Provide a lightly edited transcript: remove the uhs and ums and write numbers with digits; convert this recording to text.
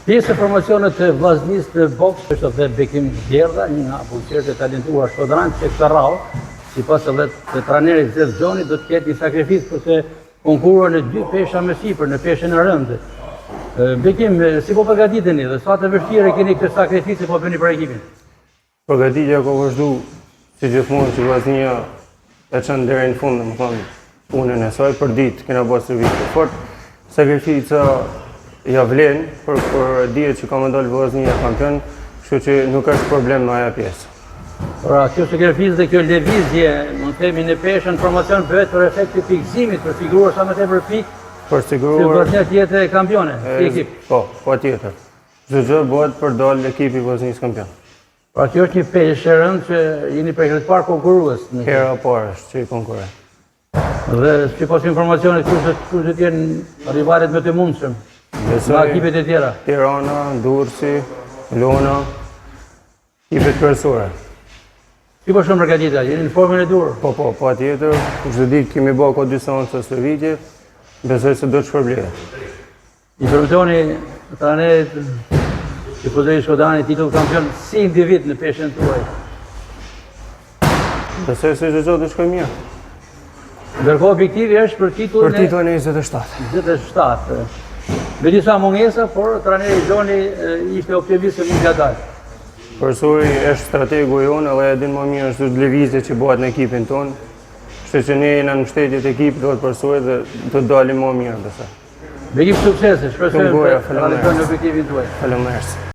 Pjesë e promocionet të vllaznisë të boks është edhe Bekim Djerdha, një nga fuqishtë e talentuar shkodran që këtë rrallë, sipas edhe të trajnerit Zez Xhoni, do të ketë një sakrificë përse konkurruar në dy pesha me sipër, në peshën e rëndë. Bekim, si po përgatiteni dhe sa të vështirë keni këtë sakrificë po bëni për ekipin? Përgatitja ka vazhdu si gjithmonë që vllaznia e çon deri në fund, domethënë punën e saj për ditë kena bërë service fort. Sakrifica ja vlen për dihet që ka më dalë vllaznia kampion, kështu që nuk është problem në ajo pjesë. Pra, kjo sakrificë dhe kjo lëvizje, mund të themi në peshën promocion bëhet për efekt të pikëzimit, për siguruar sa më tepër pikë, për siguruar që vllaznia të jetë kampione, si ekip. Po, patjetër. Çdo gjë bëhet për dalë ekipi i vllaznisë kampion. Pra, kjo është një peshë e rëndë që jeni për herë të parë konkurrues. Hera e parë është që i konkurroj. Dhe sipas informacionit kush do të jenë rivalet më të mundshëm nga ekipet e tjera? Tirana, Durrësi, Lona, ekipet kryesore. Si po shumë përgatitja, jeni në formën e dur? Po, patjetër. Çdo ditë kemi bërë ka dy seanca stërvitje, besoj se do të shpërblehet. Informacioni trajnerit që pozoi Shkodani titull kampion si individ në peshën tuaj. Besoj se çdo gjë do shkojë mirë. Ndërkohë objektivi është për titullin e 27. 27. Me disa mungesa, por trajneri Xhoni ishte optimist se mund t'ia dalë. Përsuri është strategu jonë dhe e din më mirë është lëvizje që bëhet në ekipin tonë. Kështu që ne jena në mbështetjet e ekipit do të përsuri dhe do të dalim më mirë besoj. Me ekip suksese, shpresojmë të realizojnë objektivin tuaj. Faleminderit.